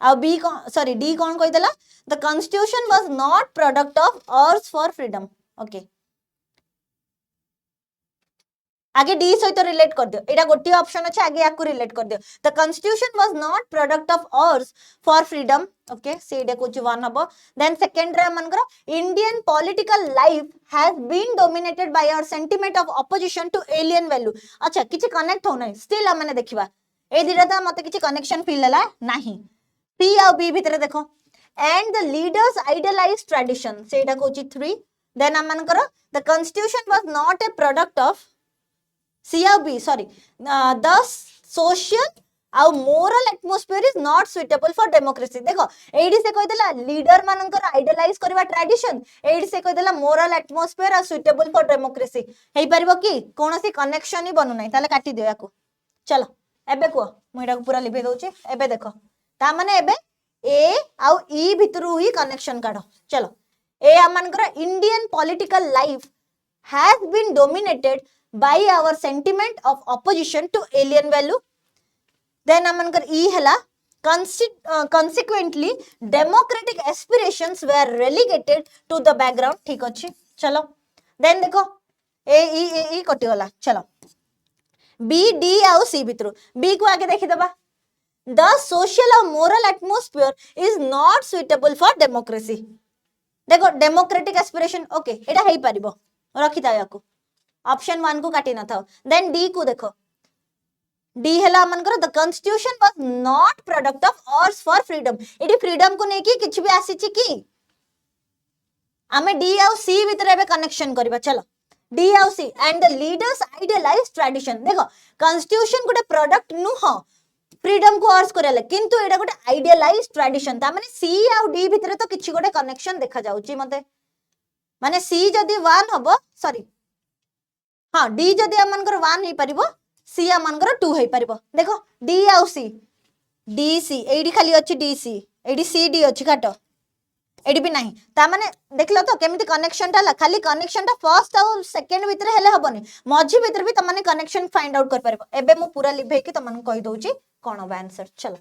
Our B, sorry, D कौन कोई दला? The constitution was not product of urge for freedom. Okay. आगे डी सहित रिलेट कर दियो एटा गोटी ऑप्शन अछि आगे याकू रिलेट कर दियो the constitution was not product of urge for freedom okay सीडे कुछ वन हबो देन सेकंड रे मन करो Indian political life has been dominated by our sentiment of opposition to alien value अच्छा किछि कनेक्ट हो नै स्टिल हम माने देखिबा ए दिरा त मते किछि कनेक्शन फील हला नाही सी आ बी भितरे देखो and the leaders idealise tradition सेटा कोछि 3 देन हम मन करो the constitution was not a product of CRB, sorry, the social और moral atmosphere is not suitable for democracy. देखो एडी से कोई देला लीडर मानकर आइडियलाइज करबा ट्रेडिशन एडी से कोई देला moral atmosphere और suitable for democracy हेई परबो की कोनोसी कनेक्शन ही बनु नै ताले काटी दियो याको चलो एबे को मु एटा पूरा लिबे दोची एबे देखो ता माने एबे ए आउ ई भितरु ही कनेक्शन काढो चलो ए मानकर Indian political life has been dominated by our sentiment of opposition to alien value then amankar e hela consequently democratic aspirations were relegated to the background ठीक अछि चलो then देखो ए कटि गला चलो b d आउ c भितरु b को आगे देखि दबा the social or moral atmosphere is not suitable for democracy देखो democratic aspiration okay एटा हेई परिबो रखि ता याको ऑप्शन 1 को काटी न था देन डी को देखो डी हला मन करो the constitution was not product of urge for freedom एडी फ्रीडम को नेकी किछ भी आसी छि की हमें डी और सी भीतर बे कनेक्शन करबा चलो डी और C and the leaders idealise tradition देखो कॉन्स्टिट्यूशन गोटे प्रोडक्ट नु हो फ्रीडम को अर्ज करले किंतु एडा गोटे आइडियलाइज ट्रेडिशन ता माने सी और डी भीतर तो किछ गोटे कनेक्शन देखा जाउची मते माने सी जदी 1 हबो सॉरी हाँ डी जदि आमनकर 1 हे परिबो सी आमनकर 2 हे परिबो देखो डी आउ सी डी सी एडी खाली अछि डी सी एडी सी डी अछि काटो एडी भी नाही ता माने देखलो तो केमिति कनेक्शन ता खाली कनेक्शन ता फर्स्ट और सेकंड भीतर हेले हबनी मझी भीतर भी तमाने कनेक्शन फाइंड आउट कर परबो एबे मु पूरा लिभे कि तमन कहि दोची कोन हो आंसर चलो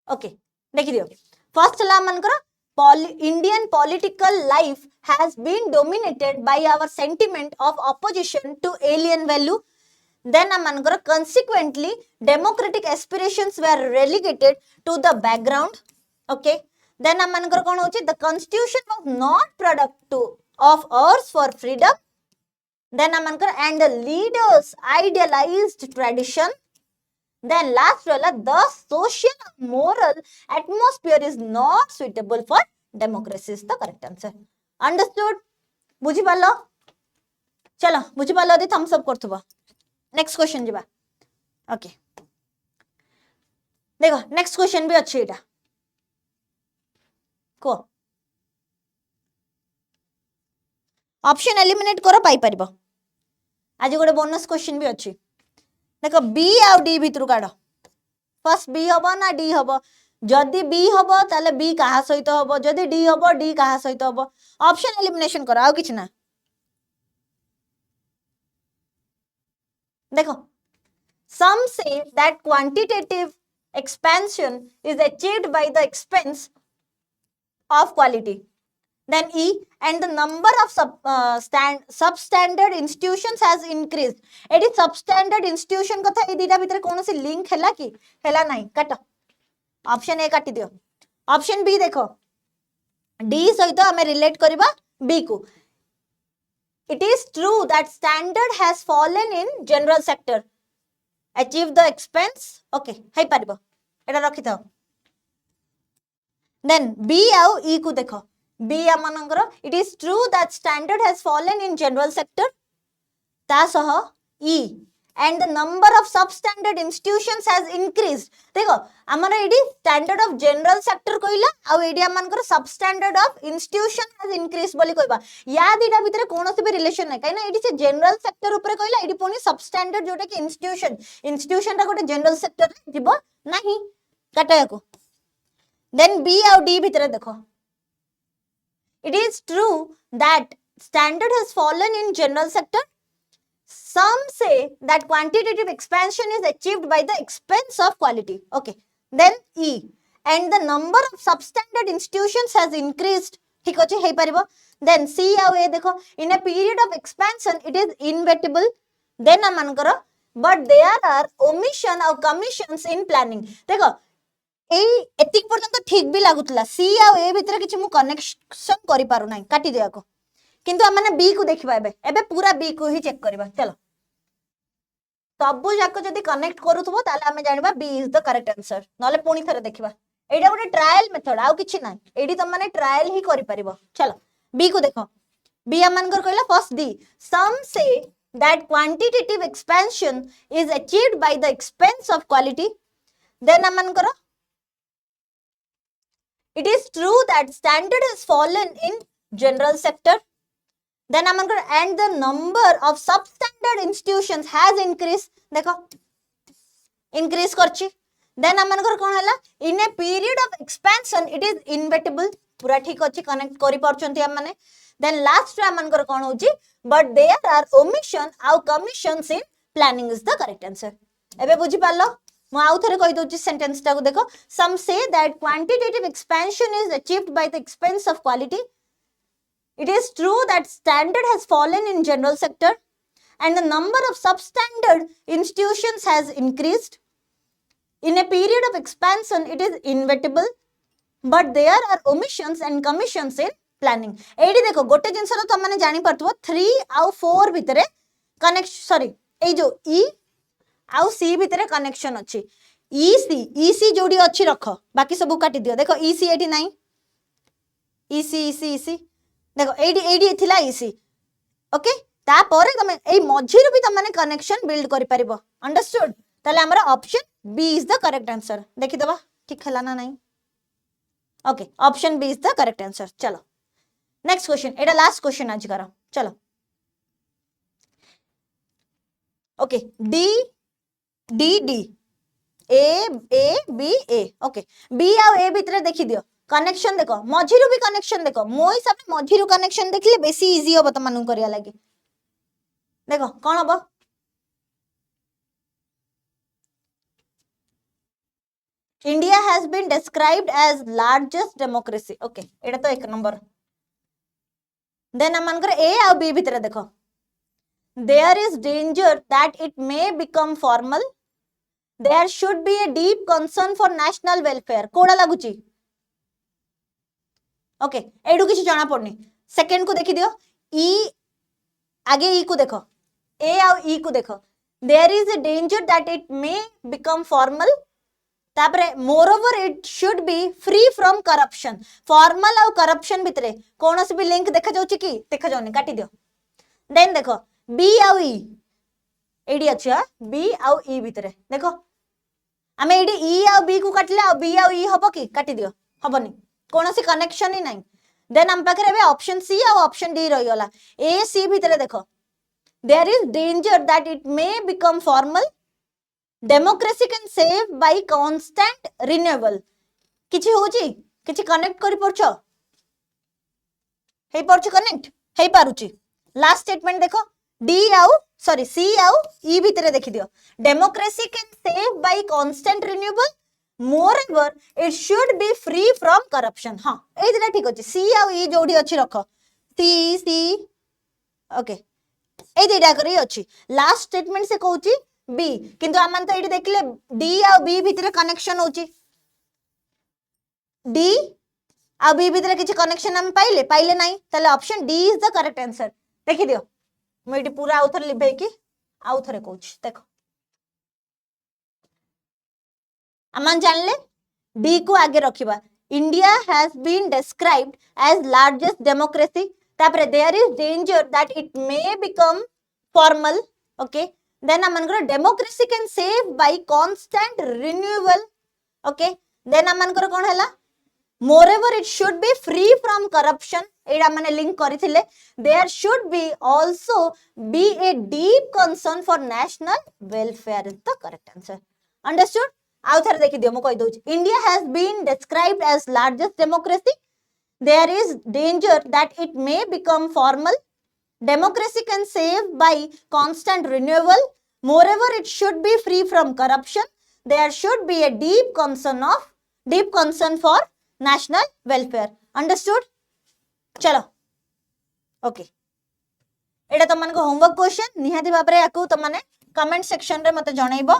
ओके देखि दियो first La मनकर Indian political life has been dominated by our sentiment of opposition to alien value. Then amankar consequently democratic aspirations were relegated to the background. Okay. Then amankar kon hochi the constitution was not product of urge for freedom. Then amankar and the leaders idealized tradition. Then last wala the social moral atmosphere is not suitable for democracy is the correct answer. Understood? बुझी पालो चलो बुझी पालो दी thumbs up करथबो next question जिबा okay देखो next question भी अछि एटा को ऑप्शन एलिमिनेट करो पाई परबो आज गोटे बोनस क्वेश्चन भी अछि देखो बी आ डी भितर काढ फर्स्ट बी हबो ना डी हबो जदि बी हबो ताले बी कहा सहित हबो जदि डी हबो डी कहा सहित हबो ऑप्शन एलिमिनेशन करो आ किछ ना देखो some say that quantitative expansion is achieved by the expense of quality then E and the number of substandard institutions has increased एडी substandard institution कथा ए दिटा भीतर कोनोसी लिंक हैला कि हैला नाही काट ऑप्शन ए काटी दियो ऑप्शन बी देखो डी सहित हमें रिलेट करबा बी को it is true that standard has fallen in general sector achieve the expense okay hay parbo एटा रखि थाओ then B आउ E को देखो B Amonkar it is true that standard has fallen in general sector ता सह E and the number of substandard institutions has increased. देखो आमर एडी standard of general sector कहला आ एडी आमनकर substandard of institution has increase बोली कहबा या दिटा भितर कोनोसी भी रिलेशन नै काइना एडी से जनरल सेक्टर ऊपर कहला एडी पुनी सबस्टैंडर्ड जोटा कि इंस्टीट्यूशन ता गोटे जनरल सेक्टर जीवो नाही काटा को देन बी और डी भितर देखो it is true that standard has fallen in general sector. Some say that quantitative expansion is achieved by the expense of quality. Okay. Then E. And the number of substandard institutions has increased. ठीक अच्छे है परिबो. Then C और A देखो. In a period of expansion, it is inevitable. Then अमन करो. But there are omission or commissions in planning. देखो. एई एतिक पर्यंत ठीक भी लागुतला. C और A भितर किछि मु कनेक्शन करि पारु नाही. काटी दिया को. किंतु हमने बी को देखिबा एबे पूरा बी को ही चेक करबा. चलो सबु जाक जदि कनेक्ट करूथबो ताले हमें जानिबा B is the correct answer. नले पुनी थरे देखिबा. एडा गोटे ट्रायल मेथड आउ किछि नाही. एडी त माने ट्रायल ही करि परिबो. चलो बी को देखो. बी अमनकर कहला first D. Some say that quantitative expansion is achieved by the expense of quality. Then अमनकर it is true that standard has fallen in general sector. Then amanकर and the number of substandard institutions has increased. देखो increase करछि. Then amanकर कोन हला in a period of expansion it is inevitable. पूरा ठीक अछि connect करि परछंती हम माने. Then last amanकर कोन होछि but there are omission और commissions in planning is the correct answer. एबे बुझि पालो मैं आउ थरे कहि दोछि सेंटेंस टा को देखो. Some say that quantitative expansion is achieved by the expense of quality. It is true that standard has fallen in general sector and the number of substandard institutions has increased. In a period of expansion, it is inevitable, but there are omissions and commissions in planning. एडी देखो गोटे जिंस तो तुम माने जानि परथबो 3 आउ 4 भितरे connect sorry ए जो ई आउ सी भितरे कनेक्शन अछि. ईसी जोडी अछि रख बाकी सब काटी दियो. देखो ईसी एठी नाही. ईसी देखो एडी थिला ईसी. ओके ता परे तमे एई मझिरु भी तमने कनेक्शन बिल्ड करि परिबो. अंडरस्टूड. ताले हमरा option B is the correct answer. देखि दबा ठीक हला ना नाही. Okay option B is the correct answer. चलो नेक्स्ट क्वेश्चन. एटा लास्ट क्वेश्चन आज करो. चलो okay D A B A. Okay B आ ए भितरे देखि दियो कनेक्शन देखो मझिरु भी कनेक्शन देखो. मो हिसाब से मझिरु कनेक्शन देखले बेसी इजी हो त मानु करिया लागि. देखो कोन हबो India has been described as largest democracy. Okay एटा तो एक नंबर. देन अमनकर ए आ बी भितरे देखो there is danger that it may become formal. There should be a deep concern for national welfare. कोड़ा लागुची. ओके एडु किछि जाना पड़नी. सेकंड को देखि दियो. ई आगे ई को देखो. ए और ई को देखो. There is a danger that it may become formal. तापरे moreover it should be free from corruption. Formal और corruption भितरे कोनोस भी लिंक देखा जाउची की देखा जाउनी काटी दियो. देन देखो बी आउ ई एडी अच्छा बी आउ ई भितरे देखो हमें एडी ई आउ बी को काटले आ बी आउ ई हबो की काटी दियो हबनी कोनोसी कनेक्शन ही नाही. देन हम पाखरे बे ऑप्शन सी आ ऑप्शन डी रही होला. ए सी भितरे देखो there is danger that it may become formal. Democracy can save by constant renewable. किछि होची किछि कनेक्ट करि परछो हे परछ कनेक्ट हे पारुची. लास्ट स्टेटमेंट देखो डी आउ सॉरी सी आउ ई भितरे देखि दियो. Democracy can save by constant renewable. Moreover it should be free from corruption. हां ए दिना ठीक अछि. सी आउ ई जोडी अछि रखो सी ओके ए दिडा करी अछि. लास्ट स्टेटमेंट से कहउची बी किंतु आमन तो एडी देखले डी आउ बी भितरे कनेक्शन होची. डी आ बी भितरे किछि कनेक्शन हम पाइले नाही. ताले option D is the correct answer. देखि दियो मैं पूरा आउ थरे लिभे की आउ थरे कहूची. देखो अमन जानले डी को आगे रखिबा. India has been described as largest democracy. तापरे there is danger that it may become formal. Okay then amanଙ୍କର democracy can save by constant renewal. Okay, then amanଙ୍କର କଣ ହେଲା moreover it should be free from corruption. एडा माने link करिथिले there should be also be a deep concern for national welfare is the correct answer. Understood? आउ थरे देखि दियो म कहि दउछि India has been described as largest democracy. There is danger that it may become formal. Democracy can save by constant renewal. Moreover, it should be free from corruption. There should be a deep concern for national welfare. Understood? चलो okay एटा तुम मानको homework question निहाती भाबरे याकू तुम माने comment section रे मते जणाइबो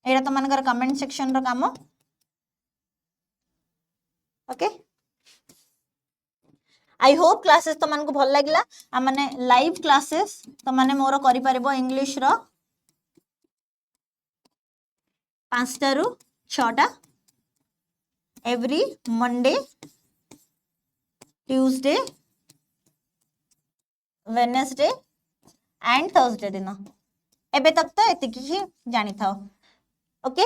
एटा तुम मानकर कमेंट सेक्शन रो काम ओके आई होप क्लासेस तुम मानको भल लागला आ माने लाइव क्लासेस तुम माने मोर करि परबो इंग्लिश रो 5 टा रु 6 टा every Monday Tuesday Wednesday and Thursday दिन एबे तक तो एति ही जानि थाओ ओके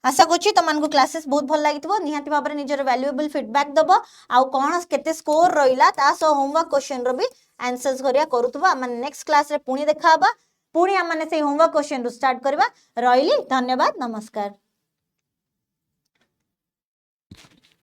आशा करछि तुमन को क्लासेस बहुत भल लागितबो निहाती भाबरे निजर वैल्यूएबल फीडबैक दबो आ कोन केते स्कोर रहिला ता सो होमवर्क क्वेश्चन रो भी आंसर्स करिया करूतबो हम नेक्स्ट क्लास रे पुणी देखाबा पुणी हम माने से होमवर्क क्वेश्चन रो स्टार्ट करबा रहिली धन्यवाद नमस्कार।